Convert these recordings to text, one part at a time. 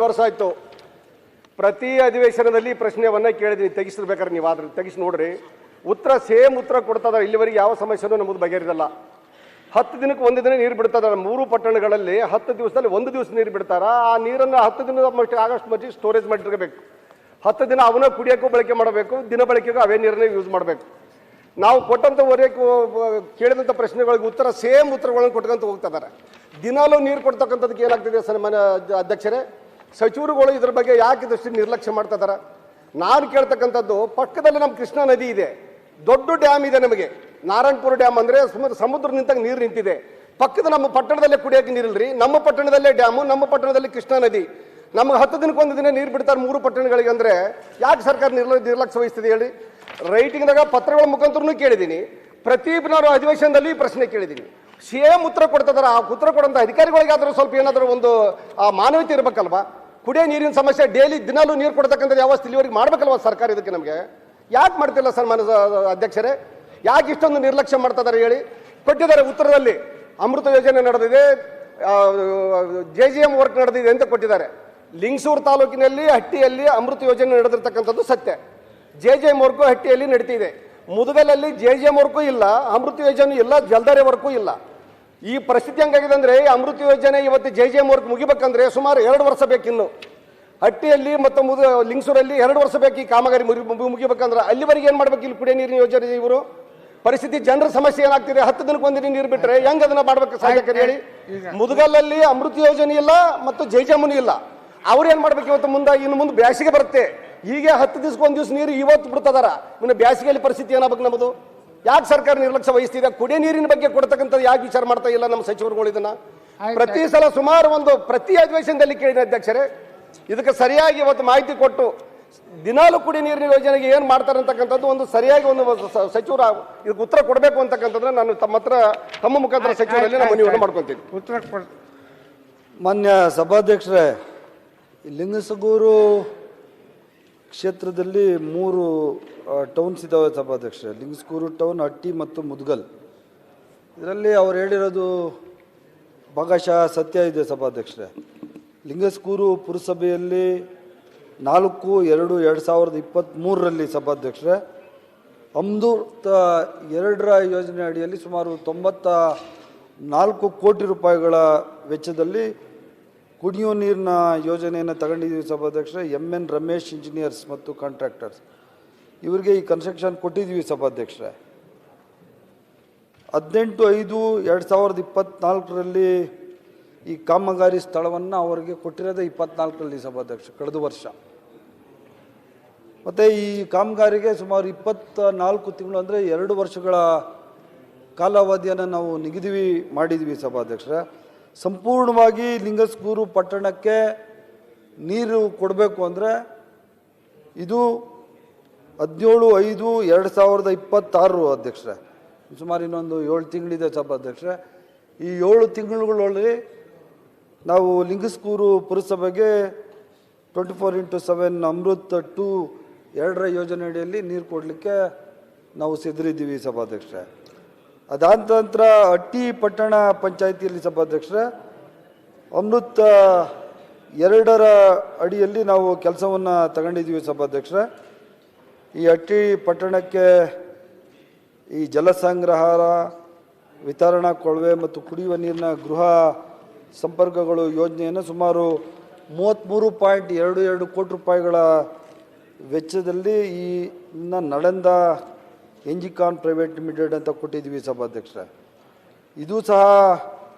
ವರ್ಷ ಆಯ್ತು. ಪ್ರತಿ ಅಧಿವೇಶನದಲ್ಲಿ ಪ್ರಶ್ನೆಯನ್ನ ಕೇಳಿದ್ವಿ, ತೆಗಿಸಿರ್ಬೇಕಾದ್ರೆ ನೀವು ಆದ್ರೆ ತೆಗಿಸಿ ನೋಡ್ರಿ, ಉತ್ತರ ಸೇಮ್ ಉತ್ತರ ಕೊಡ್ತದ. ಇಲ್ಲಿವರೆಗೆ ಯಾವ ಸಮಸ್ಯೆನೂ ನಮ್ಮದು ಬಗೆಹರಿದಲ್ಲ. 10 ದಿನಕ್ಕೆ ಒಂದು ದಿನ ನೀರು ಬಿಡ್ತದ. 3 ಪಟ್ಟಣಗಳಲ್ಲಿ 10 ದಿವಸದಲ್ಲಿ 1 ದಿವಸ ನೀರು ಬಿಡ್ತಾರ. ಆ ನೀರನ್ನು 10 ದಿನದ ಆಗಸ್ಟ್ ಮಟ್ಟಿಗೆ ಸ್ಟೋರೇಜ್ ಮಾಡಿರ್ಬೇಕು. 10 ದಿನ ಅವನ್ನ ಕುಡಿಯೋಕ್ಕೂ ಬಳಕೆ ಮಾಡಬೇಕು, ದಿನ ಬಳಕೆಗೂ ಅವೇ ನೀರನ್ನೇ ಯೂಸ್ ಮಾಡಬೇಕು. ನಾವು ಕೊಟ್ಟಂತವರೆಗೂ ಕೇಳಿದಂಥ ಪ್ರಶ್ನೆಗಳಿಗೆ ಉತ್ತರ ಸೇಮ್ ಉತ್ತರಗಳನ್ನು ಕೊಟ್ಕೊಂತ ಹೋಗ್ತಿದ್ದಾರೆ. ದಿನಾಲೂ ನೀರು ಕೊಡ್ತಕ್ಕಂಥದಕ್ಕೆ ಏನಾಗ್ತಿದೆ ಸನ್ಮಾನ್ಯ ಅಧ್ಯಕ್ಷರೇ, ಸಚಿವರುಗಳು ಇದ್ರ ಬಗ್ಗೆ ಯಾಕೆ ಇದಷ್ಟು ನಿರ್ಲಕ್ಷ್ಯ ಮಾಡ್ತಾ ಇದ್ದಾರೆ? ನಾನು ಕೇಳ್ತಕ್ಕಂಥದ್ದು, ಪಕ್ಕದಲ್ಲಿ ನಮ್ಮ ಕೃಷ್ಣಾ ನದಿ ಇದೆ, ದೊಡ್ಡ ಡ್ಯಾಮ್ ಇದೆ ನಮಗೆ. ನಾರಾಯಣಪುರ ಡ್ಯಾಮ್ ಅಂದರೆ ಸಮುದ್ರ ನಿಂತಾಗ ನೀರು ನಿಂತಿದೆ. ಪಕ್ಕದ ನಮ್ಮ ಪಟ್ಟಣದಲ್ಲೇ ಕುಡಿಯೋಕೆ ನೀರಿಲ್ರಿ. ನಮ್ಮ ಪಟ್ಟಣದಲ್ಲೇ ಡ್ಯಾಮು, ನಮ್ಮ ಪಟ್ಟಣದಲ್ಲಿ ಕೃಷ್ಣಾ ನದಿ. ನಮಗೆ 10 ದಿನಕ್ಕೆ ಒಂದು ದಿನ ನೀರು ಬಿಡ್ತಾರೆ 3 ಪಟ್ಟಣಗಳಿಗೆ. ಅಂದರೆ ಯಾಕೆ ಸರ್ಕಾರ ನಿರ್ಲಕ್ಷ್ಯ ವಹಿಸ್ತದೆ ಹೇಳಿ? ರೈಟಿಂಗ್ದಾಗ ಪತ್ರಗಳ ಮುಖಾಂತರನೂ ಕೇಳಿದ್ದೀನಿ, ಪ್ರತಿ ನಾನು ಅಧಿವೇಶನದಲ್ಲಿ ಪ್ರಶ್ನೆ ಕೇಳಿದ್ದೀನಿ, ಸೇಮ್ ಉತ್ತರ ಕೊಡ್ತಿದಾರೆ. ಆ ಉತ್ತರ ಕೊಡೋಂಥ ಅಧಿಕಾರಿಗಳಿಗಾದರೂ ಸ್ವಲ್ಪ ಏನಾದರೂ ಒಂದು ಮಾನವೀಯತೆ ಇರಬೇಕಲ್ವಾ? ಕುಡಿಯೋ ನೀರಿನ ಸಮಸ್ಯೆ ಡೈಲಿ ದಿನಾಲೂ ನೀರು ಕೊಡ್ತಕ್ಕಂಥ ವ್ಯವಸ್ಥೆ ಇಲ್ಲಿವರೆಗೆ ಮಾಡಬೇಕಲ್ವ ಸರ್ಕಾರ? ಇದಕ್ಕೆ ನಮಗೆ ಯಾಕೆ ಮಾಡ್ತಿಲ್ಲ ಸನ್ಮಾನ್ಯ ಅಧ್ಯಕ್ಷರೇ? ಯಾಕೆ ಇಷ್ಟೊಂದು ನಿರ್ಲಕ್ಷ್ಯ ಮಾಡ್ತಾ ಇದ್ದಾರೆ ಹೇಳಿ? ಕೊಟ್ಟಿದ್ದಾರೆ ಉತ್ತರದಲ್ಲಿ, ಅಮೃತ ಯೋಜನೆ ನಡೆದಿದೆ, JJM ವರ್ಕ್ ನಡೆದಿದೆ ಅಂತ ಕೊಟ್ಟಿದ್ದಾರೆ. ಲಿಂಗಸೂರು ತಾಲೂಕಿನಲ್ಲಿ ಹಟ್ಟಿಯಲ್ಲಿ ಅಮೃತ ಯೋಜನೆ ನಡೆದಿರ್ತಕ್ಕಂಥದ್ದು ಸತ್ಯ. JJM ವರ್ಕು ಹಟ್ಟಿಯಲ್ಲಿ ನಡೀತಿದೆ. ಮುದಗಲಲ್ಲಿ JJM ವರ್ಕು ಇಲ್ಲ, ಅಮೃತ ಯೋಜನೆ ಇಲ್ಲ, ಜಲ್ದಾರೆ ವರ್ಕು ಇಲ್ಲ. ಈ ಪರಿಸ್ಥಿತಿ ಹೆಂಗಾಗಿದೆ ಅಂದರೆ, ಅಮೃತ ಯೋಜನೆ ಇವತ್ತು JJM ವರ್ಕ್ ಮುಗಿಬೇಕಂದ್ರೆ ಸುಮಾರು 2 ವರ್ಷ ಬೇಕಿನ್ನು. ಹಟ್ಟಿಯಲ್ಲಿ ಮತ್ತು ಲಿಂಗಸೂರಲ್ಲಿ 2 ವರ್ಷ ಬೇಕು ಈ ಕಾಮಗಾರಿ ಮುಗಿಬೇಕಂದ್ರೆ. ಅಲ್ಲಿವರೆಗೆ ಏನು ಮಾಡ್ಬೇಕು? ಇಲ್ಲಿ ಕುಡಿಯೋ ನೀರಿನ ಯೋಜನೆ ಇವರು ಪರಿಸ್ಥಿತಿ, ಜನರ ಸಮಸ್ಯೆ ಏನಾಗ್ತಿದೆ? 10 ದಿನಕ್ಕೆ ಒಂದು ದಿನ ನೀರು ಬಿಟ್ಟರೆ ಹೆಂಗೆ ಅದನ್ನ ಮಾಡ್ಬೇಕು ಸಾಧ್ಯ ಹೇಳಿ? ಮುದಗಲಲ್ಲಿ ಅಮೃತ ಯೋಜನೆ ಇಲ್ಲ ಮತ್ತು JJM ಇಲ್ಲ. ಅವ್ರು ಏನು ಮಾಡ್ಬೇಕು ಇವತ್ತು? ಇನ್ನು ಮುಂದೆ ಬ್ಯಾಸಿಗೆ ಬರುತ್ತೆ. ಹೀಗೆ 10 ದಿವಸಕ್ಕೆ 1 ದಿವಸ ನೀರು ಇವತ್ತು ಬಿಡ್ತದಾರ. ಇನ್ನು ಬ್ಯಾಸಿಗೆಯಲ್ಲಿ ಪರಿಸ್ಥಿತಿ ಏನಾಗಬೇಕು ನಮ್ಮದು? ಯಾಕೆ ಸರ್ಕಾರ ನಿರ್ಲಕ್ಷ್ಯ ವಹಿಸ್ತಿದೆ? ಕುಡಿಯ ನೀರಿನ ಬಗ್ಗೆ ಕೊಡ್ತಕ್ಕಂಥದ್ದು ಯಾಕೆ ವಿಚಾರ ಮಾಡ್ತಾ ಇಲ್ಲ ನಮ್ಮ ಸಚಿವರುಗಳು? ಇದನ್ನ ಪ್ರತಿ ಸಲ ಸುಮಾರು ಪ್ರತಿ ಅಧಿವೇಶನದಲ್ಲಿ ಕೇಳಿದ ಅಧ್ಯಕ್ಷರೇ, ಇದಕ್ಕೆ ಸರಿಯಾಗಿ ಇವತ್ತು ಮಾಹಿತಿ ಕೊಟ್ಟು ದಿನಾಲು ಕುಡಿಯ ನೀರಿನ ಯೋಜನೆಗೆ ಏನು ಮಾಡ್ತಾರೆ ಅಂತಕ್ಕಂಥದ್ದು ಒಂದು ಸರಿಯಾಗಿ ಒಂದು ಸಚಿವರು ಇದಕ್ಕೆ ಉತ್ತರ ಕೊಡಬೇಕು ಅಂತಕ್ಕಂಥದ್ದು ನಾನು ತಮ್ಮ ಮುಖಾಂತರ ಸಚಿವರಲ್ಲಿ ನಾನು ಮನವಿಯನ್ನು ಮಾಡ್ಕೊತೀನಿ. ಉತ್ತರ ಮಾನ್ಯ ಸಭಾಧ್ಯಕ್ಷರೇ, ಲಿಂಗಸಗೂರು ಕ್ಷೇತ್ರದಲ್ಲಿ 3 ಟೌನ್ಸ್ ಇದ್ದಾವೆ ಸಭಾಧ್ಯಕ್ಷರೇ. ಲಿಂಗಸಗೂರು ಟೌನ್, ಹಟ್ಟಿ ಮತ್ತು ಮುದಗಲ್. ಇದರಲ್ಲಿ ಅವ್ರು ಹೇಳಿರೋದು ಭಾಗಶಃ ಸತ್ಯ ಇದೆ ಸಭಾಧ್ಯಕ್ಷರೇ. ಲಿಂಗಸಗೂರು ಪುರಸಭೆಯಲ್ಲಿ 4/2/2023 ಸಭಾಧ್ಯಕ್ಷರೇ ಅಮೃತ 2 ಯೋಜನೆ ಅಡಿಯಲ್ಲಿ ಸುಮಾರು 94 ಕೋಟಿ ರೂಪಾಯಿಗಳ ವೆಚ್ಚದಲ್ಲಿ ಕುಡಿಯುವ ನೀರಿನ ಯೋಜನೆಯನ್ನು ತಗೊಂಡಿದ್ದೀವಿ ಸಭಾಧ್ಯಕ್ಷರೇ. MN ರಮೇಶ್ ಇಂಜಿನಿಯರ್ಸ್ ಮತ್ತು ಕಾಂಟ್ರಾಕ್ಟರ್ಸ್ ಇವರಿಗೆ ಈ ಕನ್ಸ್ಟ್ರಕ್ಷನ್ ಕೊಟ್ಟಿದ್ದೀವಿ ಸಭಾಧ್ಯಕ್ಷರೇ. 18/5/2024 ಈ ಕಾಮಗಾರಿ ಸ್ಥಳವನ್ನು ಅವರಿಗೆ ಕೊಟ್ಟಿರೋದೇ 24 ಸಭಾಧ್ಯಕ್ಷ, ಕಳೆದ ವರ್ಷ. ಮತ್ತು ಈ ಕಾಮಗಾರಿಗೆ ಸುಮಾರು 24 ತಿಂಗಳು ಅಂದರೆ 2 ವರ್ಷಗಳ ಕಾಲಾವಧಿಯನ್ನು ನಾವು ನಿಗದಿ ಮಾಡಿದ್ವಿ ಸಭಾಧ್ಯಕ್ಷರೇ. ಸಂಪೂರ್ಣವಾಗಿ ಲಿಂಗಸಗೂರು ಪಟ್ಟಣಕ್ಕೆ ನೀರು ಕೊಡಬೇಕು ಅಂದರೆ ಇದು 17/5/2026 ಅಧ್ಯಕ್ಷರೇ. ಸುಮಾರು ಇನ್ನೊಂದು 7 ತಿಂಗಳಿದೆ ಸಭಾಧ್ಯಕ್ಷರೇ. ಈ 7 ತಿಂಗಳುಗಳಲ್ಲಿ ನಾವು ಲಿಂಗಸಗೂರು ಪುರಸಭೆಗೆ 24x7 ಅಮೃತ್ 2 ಯೋಜನೆ ಅಡಿಯಲ್ಲಿ ನೀರು ಕೊಡಲಿಕ್ಕೆ ನಾವು ಸಿದ್ಧರಿದ್ದೀವಿ ಸಭಾಧ್ಯಕ್ಷರೇ. ಅದಾದ ನಂತರ ಹಟ್ಟಿ ಪಟ್ಟಣ ಪಂಚಾಯಿತಿಯಲ್ಲಿ ಸಭಾಧ್ಯಕ್ಷರೇ ಅಮೃತ್ 2 ಅಡಿಯಲ್ಲಿ ನಾವು ಕೆಲಸವನ್ನು ತಗೊಂಡಿದ್ದೀವಿ ಸಭಾಧ್ಯಕ್ಷರೇ. ಈ ಹಟ್ಟಿ ಪಟ್ಟಣಕ್ಕೆ ಈ ಜಲಸಂಗ್ರಹಾರ, ವಿತರಣಾ ಕೊಳವೆ ಮತ್ತು ಕುಡಿಯುವ ನೀರಿನ ಗೃಹ ಸಂಪರ್ಕಗಳು ಯೋಜನೆಯನ್ನು ಸುಮಾರು 33.22 ಕೋಟಿ ರೂಪಾಯಿಗಳ ವೆಚ್ಚದಲ್ಲಿ ಈ ನಳಂದ ಎಂಜಿಕಾನ್ ಪ್ರೈವೇಟ್ ಲಿಮಿಟೆಡ್ ಅಂತ ಕೊಟ್ಟಿದ್ದೀವಿ ಸಭಾಧ್ಯಕ್ಷರೇ. ಇದು ಸಹ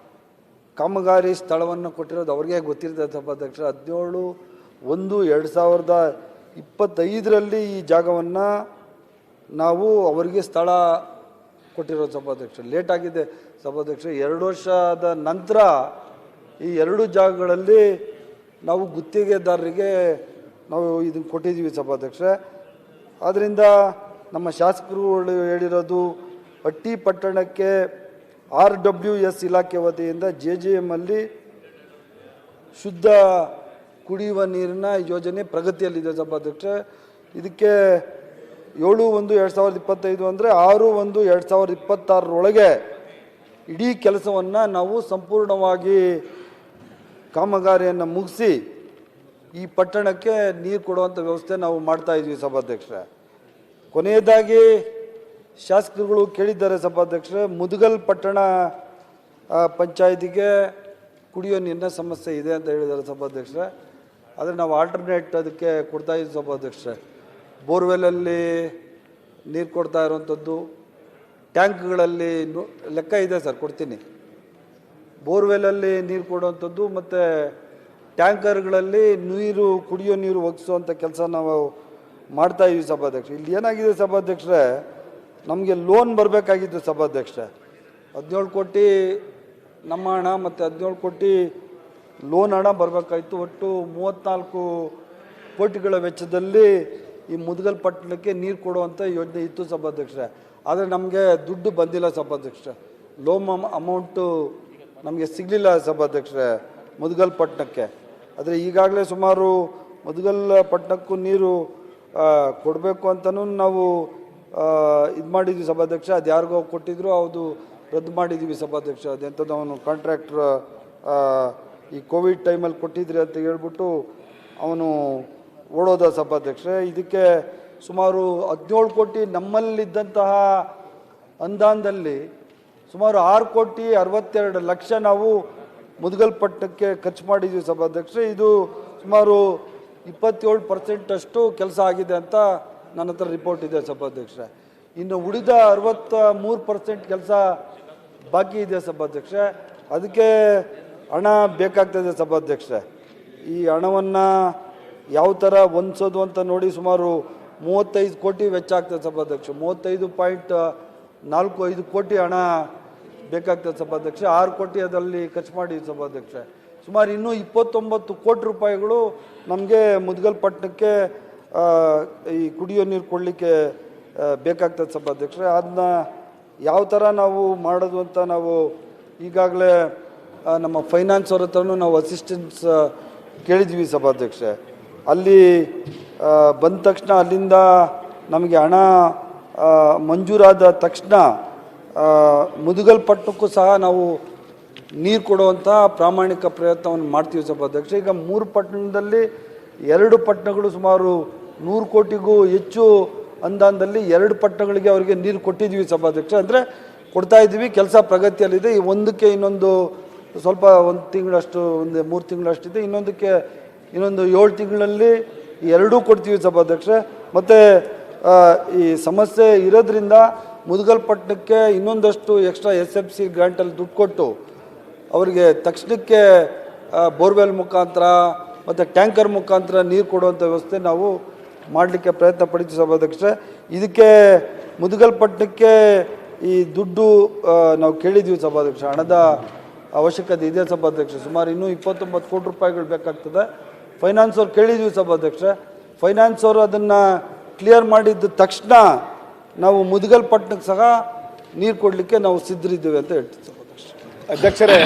ಕಾಮಗಾರಿ ಸ್ಥಳವನ್ನು ಕೊಟ್ಟಿರೋದು ಅವ್ರಿಗೆ ಗೊತ್ತಿರ್ತದೆ ಸಭಾಧ್ಯಕ್ಷರೇ. 17/1/2025 ಈ ಜಾಗವನ್ನು ನಾವು ಅವರಿಗೆ ಸ್ಥಳ ಕೊಟ್ಟಿರೋದು ಸಭಾಧ್ಯಕ್ಷರೇ. ಲೇಟ್ ಆಗಿದೆ ಸಭಾಧ್ಯಕ್ಷರೇ. 2 ವರ್ಷದ ನಂತರ ಈ 2 ಜಾಗಗಳಲ್ಲಿ ನಾವು ಗುತ್ತಿಗೆದಾರರಿಗೆ ನಾವು ಇದನ್ನು ಕೊಟ್ಟಿದ್ದೀವಿ ಸಭಾಧ್ಯಕ್ಷರೇ. ಆದ್ದರಿಂದ ನಮ್ಮ ಶಾಸಕರುಗಳು ಹೇಳಿರೋದು, ಹಟ್ಟಿ ಪಟ್ಟಣಕ್ಕೆ RWS ಇಲಾಖೆ ವತಿಯಿಂದ JJM ಅಲ್ಲಿ ಶುದ್ಧ ಕುಡಿಯುವ ನೀರಿನ ಯೋಜನೆ ಪ್ರಗತಿಯಲ್ಲಿದೆ ಸಭಾಧ್ಯಕ್ಷರೇ. ಇದಕ್ಕೆ 7/1/2025 ಅಂದರೆ 6/1/2026 ಇಡೀ ಕೆಲಸವನ್ನು ನಾವು ಸಂಪೂರ್ಣವಾಗಿ ಕಾಮಗಾರಿಯನ್ನು ಮುಗಿಸಿ ಈ ಪಟ್ಟಣಕ್ಕೆ ನೀರು ಕೊಡುವಂಥ ವ್ಯವಸ್ಥೆ ನಾವು ಮಾಡ್ತಾ ಇದ್ವಿ ಸಭಾಧ್ಯಕ್ಷರೇ. ಕೊನೆಯದಾಗಿ ಶಾಸಕರುಗಳು ಕೇಳಿದ್ದಾರೆ ಸಭಾಧ್ಯಕ್ಷರೇ, ಮುದಗಲ್ ಪಟ್ಟಣ ಪಂಚಾಯತಿಗೆ ಕುಡಿಯೋ ನೀರಿನ ಸಮಸ್ಯೆ ಇದೆ ಅಂತ ಹೇಳಿದ್ದಾರೆ ಸಭಾಧ್ಯಕ್ಷರೇ. ಆದರೆ ನಾವು ಆಲ್ಟರ್ನೇಟ್ ಅದಕ್ಕೆ ಕೊಡ್ತಾ ಇದ್ದೀವಿ ಸಭಾಧ್ಯಕ್ಷರೇ. ಬೋರ್ವೆಲಲ್ಲಿ ನೀರು ಕೊಡ್ತಾ ಇರುವಂಥದ್ದು, ಟ್ಯಾಂಕ್ಗಳಲ್ಲಿ ಲೆಕ್ಕ ಇದೆ ಸರ್, ಕೊಡ್ತೀನಿ. ಬೋರ್ವೆಲಲ್ಲಿ ನೀರು ಕೊಡುವಂಥದ್ದು ಮತ್ತು ಟ್ಯಾಂಕರ್ಗಳಲ್ಲಿ ಕುಡಿಯೋ ನೀರು ಒಗ್ಸುವಂಥ ಕೆಲಸ ನಾವು ಮಾಡ್ತಾ ಇದ್ದೀವಿ ಸಭಾಧ್ಯಕ್ಷ. ಇಲ್ಲಿ ಏನಾಗಿದೆ ಸಭಾಧ್ಯಕ್ಷರೇ, ನಮಗೆ ಲೋನ್ ಬರಬೇಕಾಗಿತ್ತು ಸಭಾಧ್ಯಕ್ಷರೇ. 17 ಕೋಟಿ ನಮ್ಮ ಹಣ ಮತ್ತು 17 ಕೋಟಿ ಲೋನ್ ಹಣ ಬರಬೇಕಾಗಿತ್ತು. ಒಟ್ಟು 34 ಕೋಟಿಗಳ ವೆಚ್ಚದಲ್ಲಿ ಈ ಮುದಗಲ್ ಪಟ್ಟಣಕ್ಕೆ ನೀರು ಕೊಡುವಂಥ ಯೋಜನೆ ಇತ್ತು ಸಭಾಧ್ಯಕ್ಷರೇ. ಆದರೆ ನಮಗೆ ದುಡ್ಡು ಬಂದಿಲ್ಲ ಸಭಾಧ್ಯಕ್ಷರೇ. ಲೋನ್ ಅಮೌಂಟು ನಮಗೆ ಸಿಗಲಿಲ್ಲ ಸಭಾಧ್ಯಕ್ಷರೇ ಮುದಗಲ್ ಪಟ್ಟಣಕ್ಕೆ. ಆದರೆ ಈಗಾಗಲೇ ಸುಮಾರು ಮುದಗಲ್ ಪಟ್ಟಣಕ್ಕೂ ನೀರು ಕೊಡಬೇಕು ಅಂತಲೂ ನಾವು ಇದು ಮಾಡಿದ್ವಿ ಸಭಾಧ್ಯಕ್ಷ. ಅದು ಯಾರಿಗೋ ಕೊಟ್ಟಿದ್ರು, ಅದು ರದ್ದು ಮಾಡಿದ್ದೀವಿ ಸಭಾಧ್ಯಕ್ಷ. ಅದೆಂಥದ್ದು ಅವನು ಕಾಂಟ್ರಾಕ್ಟ್ರ್ ಈ ಕೋವಿಡ್ ಟೈಮಲ್ಲಿ ಕೊಟ್ಟಿದ್ರಿ ಅಂತ ಹೇಳ್ಬಿಟ್ಟು ಅವನು ಓಡೋದ ಸಭಾಧ್ಯಕ್ಷ. ಇದಕ್ಕೆ ಸುಮಾರು 17 ಕೋಟಿ ನಮ್ಮಲ್ಲಿದ್ದಂತಹ ಅನುದಾನದಲ್ಲಿ ಸುಮಾರು 6,62,00,000 ನಾವು ಮುದಗಲ್ ಪಟ್ಟಣಕ್ಕೆ ಖರ್ಚು ಮಾಡಿದ್ವಿ ಸಭಾಧ್ಯಕ್ಷ. ಇದು ಸುಮಾರು 27% ಅಷ್ಟು ಕೆಲಸ ಆಗಿದೆ ಅಂತ ನನ್ನ ಹತ್ರ ರಿಪೋರ್ಟ್ ಇದೆ ಸಭಾಧ್ಯಕ್ಷ. ಇನ್ನು ಉಳಿದ 63% ಕೆಲಸ ಬಾಕಿ ಇದೆ ಸಭಾಧ್ಯಕ್ಷ. ಅದಕ್ಕೆ ಹಣ ಬೇಕಾಗ್ತದೆ ಸಭಾಧ್ಯಕ್ಷ. ಈ ಹಣವನ್ನು ಯಾವ ಥರ ಹೊಂದಿಸೋದು ಅಂತ ನೋಡಿ ಸುಮಾರು 35 ಕೋಟಿ ವೆಚ್ಚ ಆಗ್ತದೆ ಸಭಾಧ್ಯಕ್ಷ. 35.45 ಕೋಟಿ ಹಣ ಬೇಕಾಗ್ತದೆ ಸಭಾಧ್ಯಕ್ಷ. 6 ಕೋಟಿ ಅದರಲ್ಲಿ ಖರ್ಚು ಮಾಡಿ ಸಭಾಧ್ಯಕ್ಷ. ಸುಮಾರು ಇನ್ನೂ 29 ಕೋಟಿ ರೂಪಾಯಿಗಳು ನಮಗೆ ಮುದಗಲ್ ಪಟ್ಟಣಕ್ಕೆ ಈ ಕುಡಿಯೋ ನೀರು ಕೊಡಲಿಕ್ಕೆ ಬೇಕಾಗ್ತದೆ ಸಭಾಧ್ಯಕ್ಷ. ಅದನ್ನ ಯಾವ ಥರ ನಾವು ಮಾಡೋದು ಅಂತ ನಾವು ಈಗಾಗಲೇ ನಮ್ಮ ಫೈನಾನ್ಸ್ ಅವ್ರ ಹತ್ರನೂ ನಾವು ಅಸಿಸ್ಟೆನ್ಸ್ ಕೇಳಿದ್ವಿ ಸಭಾಧ್ಯಕ್ಷ. ಅಲ್ಲಿ ಬಂದ ತಕ್ಷಣ ಅಲ್ಲಿಂದ ನಮಗೆ ಹಣ ಮಂಜೂರಾದ ತಕ್ಷಣ ಮುದಗಲ್ ಪಟ್ಟಣಕ್ಕೂ ಸಹ ನಾವು ನೀರು ಕೊಡುವಂಥ ಪ್ರಾಮಾಣಿಕ ಪ್ರಯತ್ನವನ್ನು ಮಾಡ್ತೀವಿ ಸಭಾಧ್ಯಕ್ಷ. ಈಗ 3 ಪಟ್ಟಣದಲ್ಲಿ 2 ಪಟ್ಟಣಗಳು ಸುಮಾರು 100 ಕೋಟಿಗೂ ಹೆಚ್ಚು ಅನುದಾನದಲ್ಲಿ 2 ಪಟ್ಟಣಗಳಿಗೆ ಅವರಿಗೆ ನೀರು ಕೊಟ್ಟಿದ್ವಿ ಸಭಾಧ್ಯಕ್ಷ. ಅಂದರೆ ಕೊಡ್ತಾ ಇದ್ದೀವಿ, ಕೆಲಸ ಪ್ರಗತಿಯಲ್ಲಿದೆ. ಈ ಒಂದಕ್ಕೆ ಇನ್ನೊಂದು ಸ್ವಲ್ಪ 1 ತಿಂಗಳಷ್ಟು, 3 ತಿಂಗಳಷ್ಟಿದೆ. ಇನ್ನೊಂದಕ್ಕೆ ಇನ್ನೊಂದು 7 ತಿಂಗಳಲ್ಲಿ 2 ಕೊಡ್ತೀವಿ ಸಭಾಧ್ಯಕ್ಷ. ಮತ್ತು ಈ ಸಮಸ್ಯೆ ಇರೋದ್ರಿಂದ ಮುದಗಲ್ ಪಟ್ಟಣಕ್ಕೆ ಇನ್ನೊಂದಷ್ಟು ಎಕ್ಸ್ಟ್ರಾ SFC ಗ್ರಾಂಟಲ್ಲಿ ದುಡ್ಡು ಕೊಟ್ಟು ಅವರಿಗೆ ತಕ್ಷಣಕ್ಕೆ ಬೋರ್ವೆಲ್ ಮುಖಾಂತರ ಮತ್ತು ಟ್ಯಾಂಕರ್ ಮುಖಾಂತರ ನೀರು ಕೊಡುವಂಥ ವ್ಯವಸ್ಥೆ ನಾವು ಮಾಡಲಿಕ್ಕೆ ಪ್ರಯತ್ನ ಪಡ್ತೀವಿ ಸಭಾಧ್ಯಕ್ಷ. ಇದಕ್ಕೆ ಮುದಗಲ್ ಪಟ್ಟಣಕ್ಕೆ ಈ ದುಡ್ಡು ನಾವು ಕೇಳಿದ್ದೀವಿ ಸಭಾಧ್ಯಕ್ಷ. ಹಣದ ಅವಶ್ಯಕತೆ ಇದೆ ಸಭಾಧ್ಯಕ್ಷ. ಸುಮಾರು ಇನ್ನೂ 29 ಕೋಟಿ ರೂಪಾಯಿಗಳು ಬೇಕಾಗ್ತದೆ. ಫೈನಾನ್ಸ್ ಅವ್ರು ಕೇಳಿದ್ವಿ ಸಭಾಧ್ಯಕ್ಷ. ಫೈನಾನ್ಸ್ ಅವರು ಅದನ್ನು ಕ್ಲಿಯರ್ ಮಾಡಿದ್ದ ತಕ್ಷಣ ನಾವು ಮುದಗಲ್ ಪಟ್ಟಣಕ್ಕೆ ಸಹ ನೀರು ಕೊಡಲಿಕ್ಕೆ ನಾವು ಸಿದ್ಧರಿದ್ದೇವೆ ಅಂತ ಹೇಳ್ತೀವಿ ಸಭಾಧ್ಯಕ್ಷ. ಅಧ್ಯಕ್ಷರೇ,